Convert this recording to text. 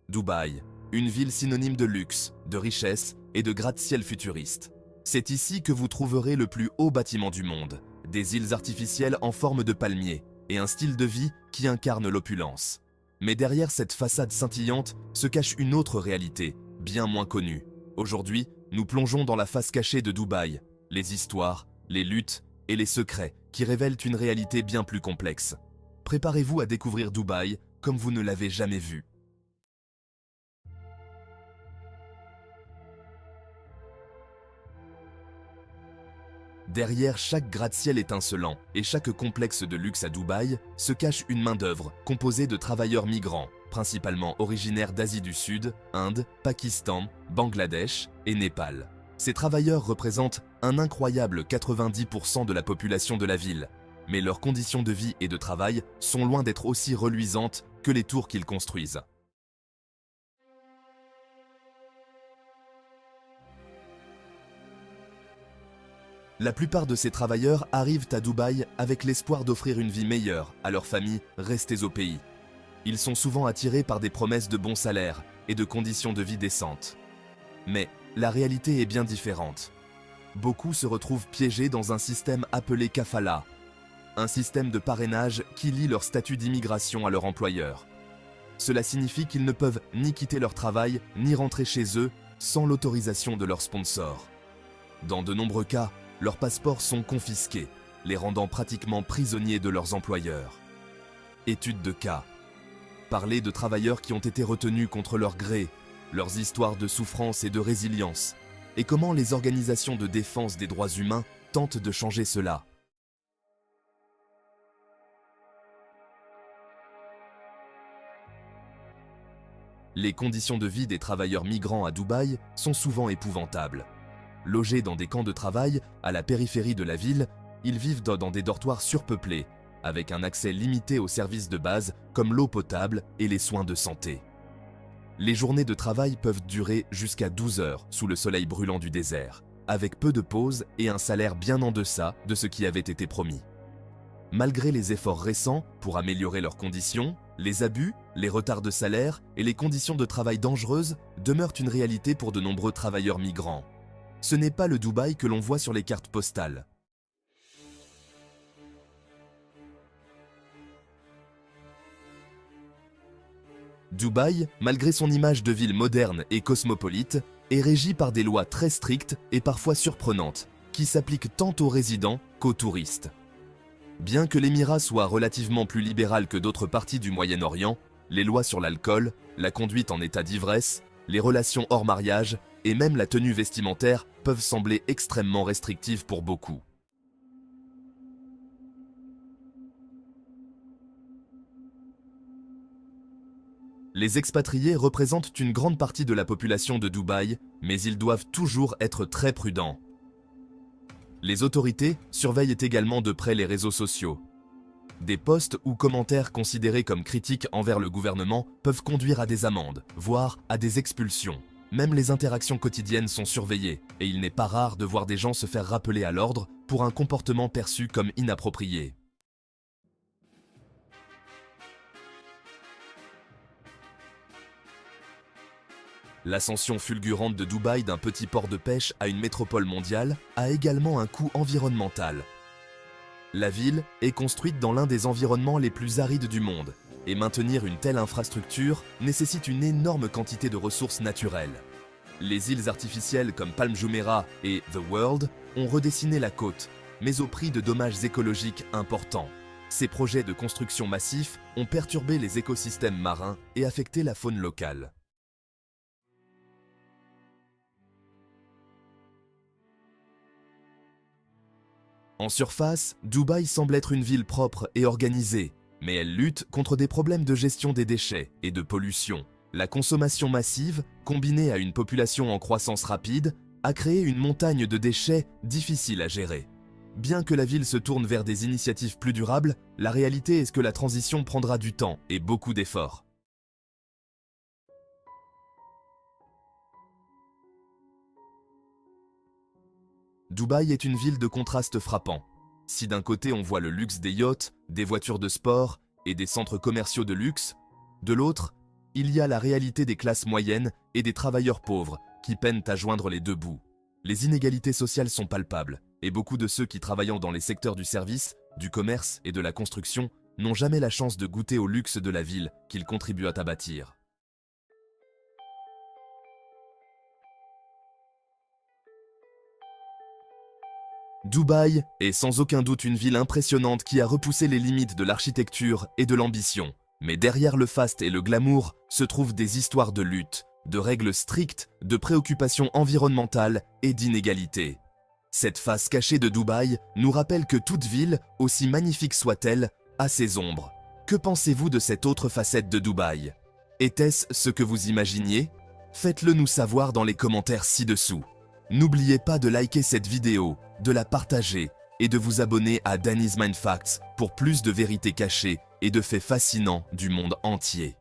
Dubaï, une ville synonyme de luxe, de richesse et de gratte-ciel futuriste. C'est ici que vous trouverez le plus haut bâtiment du monde, des îles artificielles en forme de palmier et un style de vie qui incarne l'opulence. Mais derrière cette façade scintillante se cache une autre réalité, bien moins connue. Aujourd'hui, nous plongeons dans la face cachée de Dubaï, les histoires, les luttes et les secrets qui révèlent une réalité bien plus complexe. Préparez-vous à découvrir Dubaï comme vous ne l'avez jamais vu. Derrière chaque gratte-ciel étincelant et chaque complexe de luxe à Dubaï se cache une main-d'œuvre composée de travailleurs migrants, principalement originaires d'Asie du Sud, Inde, Pakistan, Bangladesh et Népal. Ces travailleurs représentent un incroyable 90% de la population de la ville, mais leurs conditions de vie et de travail sont loin d'être aussi reluisantes que les tours qu'ils construisent. La plupart de ces travailleurs arrivent à Dubaï avec l'espoir d'offrir une vie meilleure à leurs familles restées au pays. Ils sont souvent attirés par des promesses de bons salaires et de conditions de vie décentes. Mais la réalité est bien différente. Beaucoup se retrouvent piégés dans un système appelé kafala, un système de parrainage qui lie leur statut d'immigration à leur employeur. Cela signifie qu'ils ne peuvent ni quitter leur travail ni rentrer chez eux sans l'autorisation de leur sponsor. Dans de nombreux cas, leurs passeports sont confisqués, les rendant pratiquement prisonniers de leurs employeurs. Étude de cas. Parler de travailleurs qui ont été retenus contre leur gré, leurs histoires de souffrance et de résilience, et comment les organisations de défense des droits humains tentent de changer cela. Les conditions de vie des travailleurs migrants à Dubaï sont souvent épouvantables. Logés dans des camps de travail à la périphérie de la ville, ils vivent dans des dortoirs surpeuplés, avec un accès limité aux services de base comme l'eau potable et les soins de santé. Les journées de travail peuvent durer jusqu'à 12 heures sous le soleil brûlant du désert, avec peu de pauses et un salaire bien en deçà de ce qui avait été promis. Malgré les efforts récents pour améliorer leurs conditions, les abus, les retards de salaire et les conditions de travail dangereuses demeurent une réalité pour de nombreux travailleurs migrants. Ce n'est pas le Dubaï que l'on voit sur les cartes postales. Dubaï, malgré son image de ville moderne et cosmopolite, est régi par des lois très strictes et parfois surprenantes, qui s'appliquent tant aux résidents qu'aux touristes. Bien que l'émirat soit relativement plus libéral que d'autres parties du Moyen-Orient, les lois sur l'alcool, la conduite en état d'ivresse, les relations hors mariage et même la tenue vestimentaire peuvent sembler extrêmement restrictives pour beaucoup. Les expatriés représentent une grande partie de la population de Dubaï, mais ils doivent toujours être très prudents. Les autorités surveillent également de près les réseaux sociaux. Des posts ou commentaires considérés comme critiques envers le gouvernement peuvent conduire à des amendes, voire à des expulsions. Même les interactions quotidiennes sont surveillées, et il n'est pas rare de voir des gens se faire rappeler à l'ordre pour un comportement perçu comme inapproprié. L'ascension fulgurante de Dubaï d'un petit port de pêche à une métropole mondiale a également un coût environnemental. La ville est construite dans l'un des environnements les plus arides du monde, et maintenir une telle infrastructure nécessite une énorme quantité de ressources naturelles. Les îles artificielles comme Palm Jumeirah et The World ont redessiné la côte, mais au prix de dommages écologiques importants. Ces projets de construction massifs ont perturbé les écosystèmes marins et affecté la faune locale. En surface, Dubaï semble être une ville propre et organisée, mais elle lutte contre des problèmes de gestion des déchets et de pollution. La consommation massive, combinée à une population en croissance rapide, a créé une montagne de déchets difficile à gérer. Bien que la ville se tourne vers des initiatives plus durables, la réalité est que la transition prendra du temps et beaucoup d'efforts. Dubaï est une ville de contrastes frappants. Si d'un côté on voit le luxe des yachts, des voitures de sport et des centres commerciaux de luxe, de l'autre, il y a la réalité des classes moyennes et des travailleurs pauvres qui peinent à joindre les deux bouts. Les inégalités sociales sont palpables, et beaucoup de ceux qui travaillent dans les secteurs du service, du commerce et de la construction n'ont jamais la chance de goûter au luxe de la ville qu'ils contribuent à bâtir. Dubaï est sans aucun doute une ville impressionnante qui a repoussé les limites de l'architecture et de l'ambition. Mais derrière le faste et le glamour se trouvent des histoires de lutte, de règles strictes, de préoccupations environnementales et d'inégalités. Cette face cachée de Dubaï nous rappelle que toute ville, aussi magnifique soit-elle, a ses ombres. Que pensez-vous de cette autre facette de Dubaï? Était-ce ce que vous imaginiez? Faites-le nous savoir dans les commentaires ci-dessous. N'oubliez pas de liker cette vidéo, de la partager et de vous abonner à Danny's Mind Facts pour plus de vérités cachées et de faits fascinants du monde entier.